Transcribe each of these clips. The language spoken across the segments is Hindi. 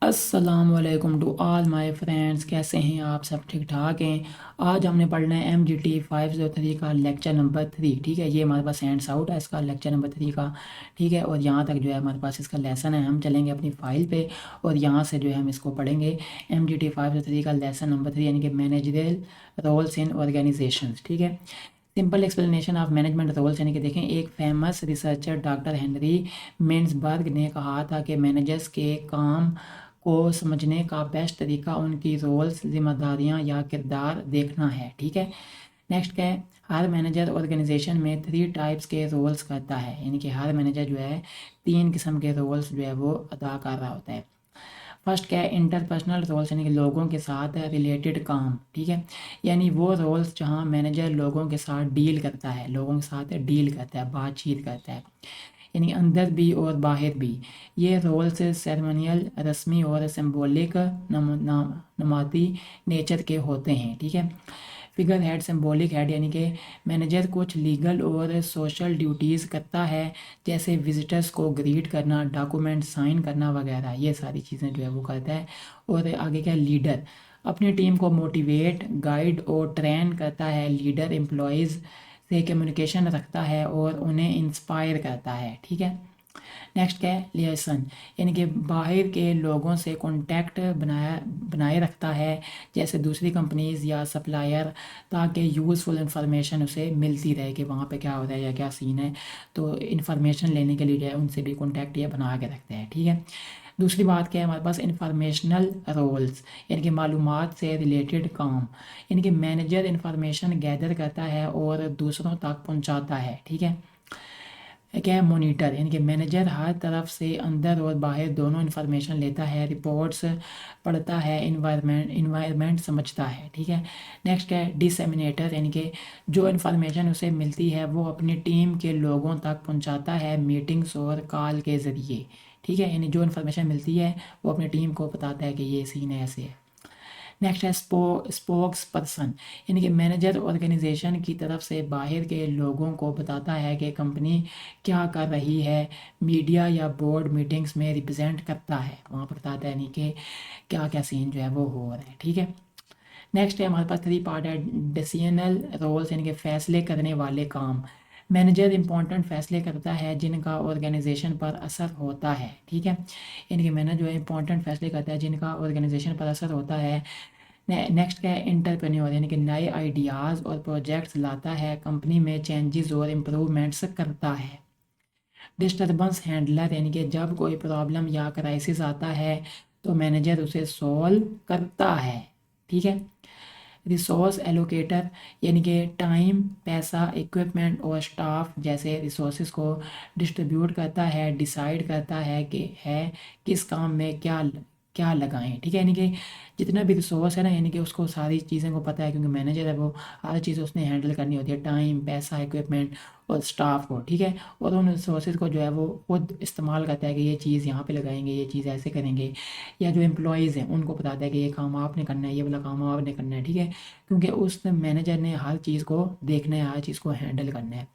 अस्सलामुअलैकुम टू ऑल माय फ्रेंड्स। कैसे हैं आप? सब ठीक ठाक हैं। आज हमने पढ़ना है MGT 503 का लेक्चर नंबर 3। ठीक है, ये हमारे पास हैंड्स आउट है इसका लेक्चर नंबर 3 का। ठीक है, और यहाँ तक जो है हमारे पास इसका लेसन है। हम चलेंगे अपनी फाइल पे और यहाँ से जो है हम इसको पढ़ेंगे। MGT 503 का लेसन नंबर 3 यानी कि मैनेजरियल रोल्स इन ऑर्गेनाइजेशंस। ठीक है, simple explanation of management roles यानी कि देखें, एक famous researcher doctor Henry Mintzberg ने कहा था कि मैनेजर्स के काम को समझने का बेस्ट तरीका उनकी रोल्स, जिम्मेदारियां या किरदार देखना है। ठीक है, नेक्स्ट क्या है, हर मैनेजर ऑर्गेनाइजेशन में 3 टाइप्स के रोल्स करता है, यानी कि हर मैनेजर जो है 3 किस्म के रोल्स जो है वो अदा कर रहा होता है। फर्स्ट क्या है, इंटरपर्सनल रोल्स यानी कि लोगों के साथ रिलेटेड काम। ठीक है, यानी वो रोल्स जहाँ मैनेजर लोगों के साथ डील करता है, लोगों के साथ डील करता है, बातचीत करता है, यानी अंदर भी और बाहर भी। ये रोल्स सेरेमनियल, रस्मी और सिंबॉलिक नमाती नेचर के होते हैं। ठीक है, फिगर हेड, सिंबॉलिक हेड यानी कि मैनेजर कुछ लीगल और सोशल ड्यूटीज़ करता है, जैसे विजिटर्स को ग्रीट करना, डॉक्यूमेंट साइन करना वगैरह, ये सारी चीज़ें जो है वो करता है। और आगे क्या, लीडर अपनी टीम को मोटिवेट, गाइड और ट्रेन करता है। लीडर एम्प्लॉयज़ से कम्युनिकेशन रखता है और उन्हें इंस्पायर करता है। ठीक है, नेक्स्ट क्या है, लिएसन यानी कि बाहर के लोगों से कॉन्टैक्ट बनाए रखता है, जैसे दूसरी कंपनीज या सप्लायर, ताकि यूज़फुल इंफॉर्मेशन उसे मिलती रहे कि वहाँ पे क्या हो रहा है या क्या सीन है। तो इन्फॉर्मेशन लेने के लिए जो है उनसे भी कॉन्टैक्ट ये बना के रखते हैं। ठीक है, दूसरी बात क्या है हमारे पास, इंफॉर्मेशनल रोल्स यानी कि मालूमात से रिलेटेड काम, यानी कि मैनेजर इंफॉर्मेशन गैदर करता है और दूसरों तक पहुंचाता है। ठीक है, क्या है, मोनीटर यानी कि मैनेजर हर तरफ से अंदर और बाहर दोनों इन्फॉर्मेशन लेता है, रिपोर्ट्स पढ़ता है, इन्वायरमेंट समझता है। ठीक है, नेक्स्ट क्या है, डिसेमिनेटर यानी कि जो इन्फॉर्मेशन उसे मिलती है वो अपनी टीम के लोगों तक पहुंचाता है, मीटिंग्स और कॉल के ज़रिए। ठीक है, यानी जो इन्फॉर्मेशन मिलती है वो अपनी टीम को बताता है कि ये सीन है, ऐसे है। नेक्स्ट है स्पोक्स पर्सन, यानी कि मैनेजर ऑर्गेनाइजेशन की तरफ से बाहर के लोगों को बताता है कि कंपनी क्या कर रही है, मीडिया या बोर्ड मीटिंग्स में रिप्रेजेंट करता है, वहाँ पर बताता है, यानी कि क्या क्या सीन जो है वो हो रहा है। ठीक है, नेक्स्ट है हमारे पास 3 पार्ट है, डिसीजनल रोल्स यानी कि फैसले करने वाले काम। मैनेजर इंपॉर्टेंट फैसले करता है जिनका ऑर्गेनाइजेशन पर असर होता है। ठीक है, यानी कि मैनेजर जो है इंपॉर्टेंट फैसले करता है जिनका ऑर्गेनाइजेशन पर असर होता है। नेक्स्ट क्या है, एंटरप्रेन्योर यानी कि नए आइडियाज़ और प्रोजेक्ट्स लाता है, कंपनी में चेंजेस और इम्प्रूवमेंट्स करता है। डिस्टर्बेंस हैंडलर यानी कि जब कोई प्रॉब्लम या क्राइसिस आता है तो मैनेजर उसे सॉल्व करता है। ठीक है, रिसोर्स एलोकेटर यानी कि टाइम, पैसा, इक्विपमेंट और स्टाफ जैसे रिसोर्सेज को डिस्ट्रीब्यूट करता है, डिसाइड करता है कि किस काम में क्या क्या लगाएं। ठीक है, यानी कि जितना भी रिसोर्स है ना, यानी कि उसको सारी चीज़ें को पता है, क्योंकि मैनेजर है वो हर चीज़ उसने हैंडल करनी होती है, टाइम, पैसा, इक्विपमेंट और स्टाफ को। ठीक है, और उन रिसोर्सेज को जो है वो खुद इस्तेमाल करता है कि ये चीज़ यहाँ पे लगाएंगे, ये चीज़ ऐसे करेंगे, या जो एम्प्लॉयज़ हैं उनको बताता है कि ये काम आपने करना है, ये वाला काम आपने करना है। ठीक है, क्योंकि उस मैनेजर ने हर चीज़ को देखना है, हर चीज़ को हैंडल करना है।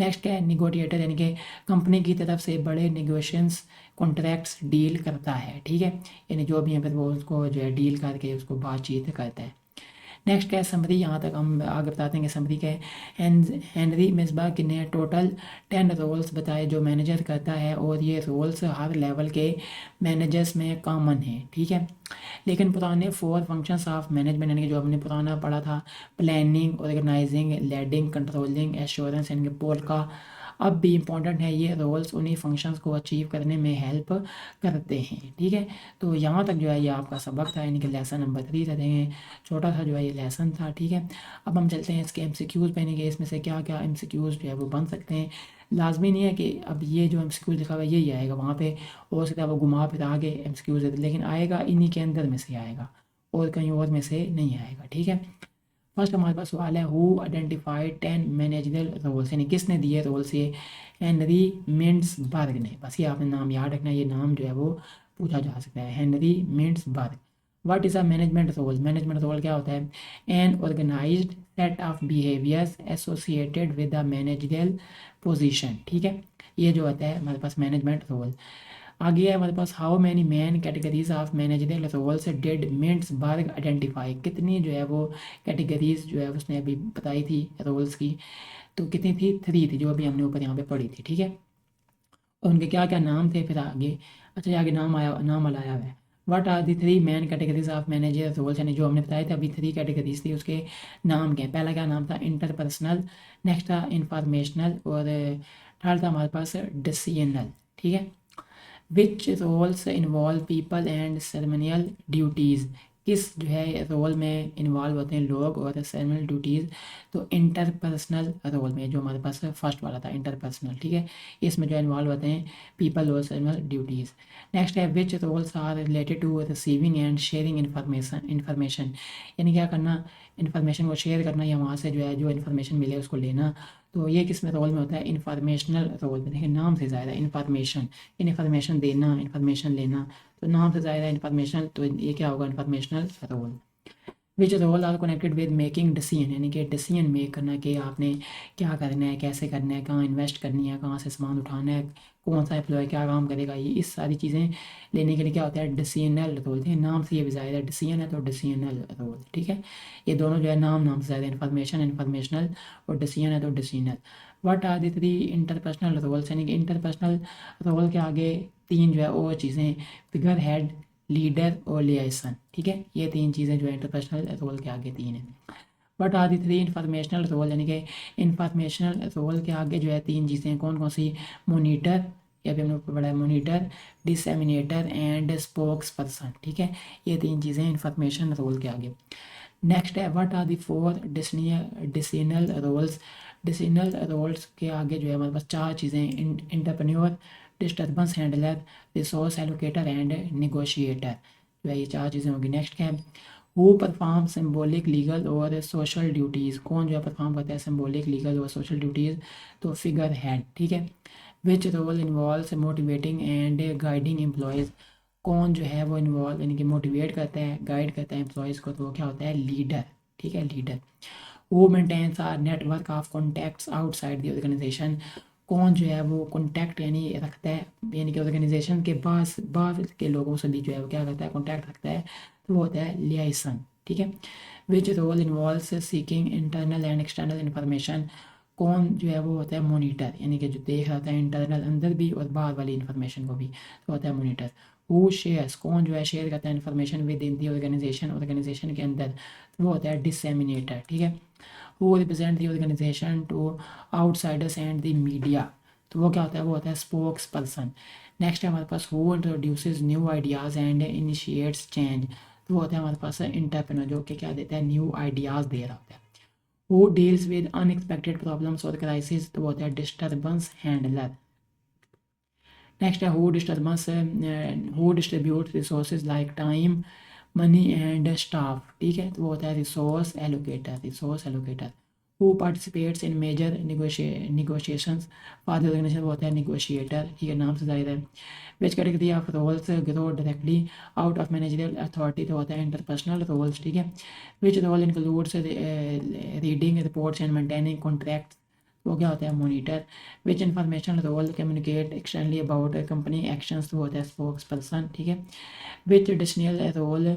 नेक्स्ट क्या है, निगोटिएटर यानी कि कंपनी की तरफ से बड़े निगोशिएशंस, कॉन्ट्रैक्ट्स डील करता है। ठीक है, यानी जो भी है फिर वो उसको जो है डील करके उसको बातचीत करता है। नेक्स्ट क्या है, समरी, यहाँ तक हम आगे बताते हैं कि समरी क्या है। हेनरी मिसबाह ने टोटल 10 रोल्स बताए जो मैनेजर करता है, और ये रोल्स हर लेवल के मैनेजर्स में कॉमन है। ठीक है, लेकिन पुराने 4 फंक्शंस ऑफ मैनेजमेंट यानी कि जो हमने पुराना पढ़ा था, planning, organising, leading, controlling, assurance यानी कि पोल का, अब भी इम्पॉर्टेंट है। ये रोल्स उन्हीं फंक्शंस को अचीव करने में हेल्प करते हैं। ठीक है, तो यहाँ तक जो है ये आपका सबक था, यानी कि लेसन नंबर 3 था। देखें, छोटा सा जो है ये लेसन था। ठीक है, अब हम चलते हैं इसके MCQs पे, यानी कि इसमें से क्या क्या MCQs जो है वो बन सकते हैं। लाजमी नहीं है कि अब ये जो MCQs लिखा हुआ है यही आएगा, वहाँ पे हो सकता है वो घुमा फिरा के MCQs देते, लेकिन आएगा इन्हीं के अंदर में से आएगा, और कहीं और में से नहीं आएगा। ठीक है, फर्स्ट हमारे पास सवाल है, हु आइडेंटिफाइड 10 मैनेजरल रोल्स, यानी किसने दिए रोल्स ये, हेनरी मिन्सबर्ग ने। बस ये आपने नाम याद रखना है, ये नाम जो है वो पूछा जा सकता है, Henry Mintzberg. What is a management role, management role क्या होता है, an organised set of behaviours associated with the managerial position. ठीक है, ये जो होता है हमारे पास मैनेजमेंट रोल। आगे है हमारे पास how many main categories of managerial roles did Mintzberg identify, कितनी जो है वो कैटेगरीज जो है उसने अभी बताई थी रोल्स की, तो कितनी थी, 3 थी, जो अभी हमने ऊपर यहाँ पे पढ़ी थी, ठीक है। और उनके क्या क्या नाम थे फिर आगे, अच्छा ये आगे नाम आया, नाम वाला आया हुआ है। What are the 3 main categories of manager roles, यानी जो हमने बताया था अभी 3 कैटेगरीज थी, उसके नाम क्या है। पहला क्या नाम था, इंटरपर्सनल, नेक्स्ट था इंफॉर्मेशनल, और थर्ड था हमारे पास डिसीजनल, ठीक है। Which roles involve people and ceremonial duties, किस जो है रोल में इन्वॉल्व होते हैं लोग और सेरेमनियल ड्यूटीज़, तो इंटरपर्सनल रोल में, जो हमारे पास फर्स्ट वाला था इंटरपर्सनल, ठीक है, इसमें जो इन्वॉल्व होते हैं पीपल और सेरेमनियल ड्यूटीज़। नेक्स्ट है which roles are related to receiving and sharing information, यानी क्या करना, इन्फॉर्मेशन को शेयर करना या वहाँ से जो है जो इन्फॉर्मेशन मिले उसको लेना, तो ये किस में रोल में होता है, इन्फॉर्मेशनल रोल में। देखिए नाम से ज़्यादा इन्फॉर्मेशन देना, इन्फॉर्मेशन लेना, तो नाम से ज़्यादा इन्फॉर्मेशन, तो ये क्या होगा, informational role. Which role are connected with making decision, यानी कि डिसीजन मेक करना कि आपने क्या करना है, कैसे करना है, कहाँ इन्वेस्ट करनी है, कहाँ से सामान उठाना है, कौन सा एम्प्लॉय क्या काम करेगा, ये इस सारी चीज़ें लेने के लिए क्या होता है, डिसीजनल रोल। ठीक है, नाम से ये भी ज़्यादा डिसीजन है तो डिसीजनल रोल, ठीक है। ये दोनों जो है नाम से ज़्यादा, इन्फॉर्मेशनल और डिसीजन है तो decisional. What are the 3 interpersonal roles, यानी कि इंटरपर्सनल रोल के आगे 3 जो है वो चीज़ें, फिगर हेड, लीडर और लियासन, ठीक है, ये 3 चीज़ें जो है इंटरपर्सनल रोल के आगे 3 है। But are the 3 informational role, यानी कि इंफॉर्मेशनल रोल के आगे जो है 3 चीज़ें कौन कौन सी, मोनीटर, ये भी हमने ऊपर पढ़ा है, मोनीटर, डिसएमिनेटर एंड स्पोक्स पर्सन, ठीक है, ये 3 चीज़ें इंफॉर्मेशन रोल के आगे। नेक्स्ट है what are the 4 decisional roles, decisional roles के आगे जो है हमारे पास 4 चीज़ें, entrepreneur, disturbance handler, resource allocator and negotiator, जो है ये 4 चीज़ें होंगी। नेक्स्ट क्या है, हु परफॉर्म सिम्बॉलिक लीगल और सोशल ड्यूटीज़, कौन जो है परफॉर्म करता है सिम्बॉलिक लीगल और सोशल ड्यूटीज़, तो फिगर हेड, ठीक है। Which role involve motivating and guiding employees, कौन जो है वो इन्वॉल्व यानी कि मोटिवेट करता है, गाइड करता है एम्प्लॉयज़ को, तो वो क्या होता है, लीडर, ठीक है, लीडर। वो maintains are network of contacts outside the organisation, कौन जो है वो कॉन्टैक्ट यानी रखता है, यानी कि ऑर्गेनाइजेशन के बाहर के लोगों से भी जो है वो क्या करता है, कॉन्टैक्ट रखता है, तो वो होता है लियासन, ठीक है। Which role involves seeking internal and external information, कौन जो है वो होता है मोनीटर, यानी कि जो देख रहा था इंटरनल अंदर भी और बाहर वाली इन्फॉर्मेशन को भी, तो होता है मोनीटर। हु शेयर्स, कौन जो है शेयर करता है information with in the organisation, organisation के अंदर, तो वो होता है डिसएमिनेटर, ठीक है। Who represent the organisation to outsiders and the media, तो वो क्या होता है, वो होता है स्पोक्स पर्सन। नेक्स्ट है हमारे पास who introduces new ideas and initiates change, तो वो होता है हमारे पास इंटरप्रेन्योर, जो कि क्या देता है, न्यू आइडियाज़ दे रहा होता है। Who deals with unexpected problems और क्राइसिस, तो वो होता है डिस्टर्बेंस हैंडलर। नेक्स्ट है who distribute resources like time, money and staff, ठीक है, तो वो होता है resource allocator. Who participates in major negotiations for the organisation, वो होता है निगोशिएटर, ठीक है, नाम से जाहिर है। Which category of roles grow directly out of managerial authority, तो होता है इंटरपर्सनल रोल्स, ठीक है। Which role includes reading reports and maintaining contract, वो क्या होता है, monitor. Which information role communicate externally about company actions, तो होता है स्पोक्स पर्सन, ठीक है। Which decisional role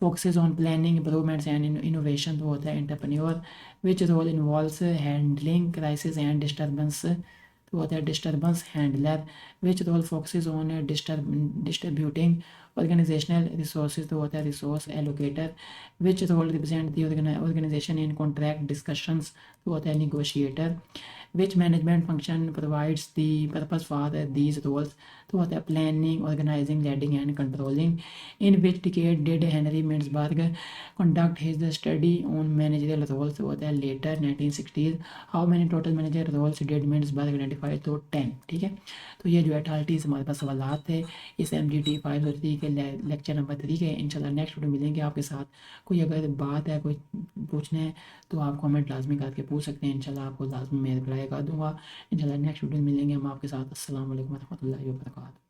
focuses on planning improvements and innovation, तो होता है entrepreneur. Which role involves handling crisis and disturbance, तो होता है disturbance handler. Which role focuses on distributing organisational resources, तो होता है resource allocator. Which role represent the organisation in contract discussions, तो होता है negotiator. Which management function provides the purpose for these roles, तो होता है planning, organising, leading and controlling. In which decade did Henry Mintzberg conduct his study on managerial roles, तो होता है later 1960s। How many total manager roles did Mintzberg identify, तो 10, ठीक है। तो ये जो है 30 हमारे पास सवाल थे इस MGT 503 के लेक्चर नंबर 3 के। इंशाल्लाह नेक्स्ट वीडियो मिलेंगे आपके साथ। कोई अगर बात है, कोई पूछना है, तो आप कमेंट लाजमी करके पूछ सकते हैं, इंशाल्लाह आपको लाजमी मैं रिप्लाई कर दूंगा। इंशाल्लाह नेक्स्ट वीडियो मिलेंगे हम आपके साथ। अस्सलाम वालेकुम रहमतुल्लाहि व बरकातहू।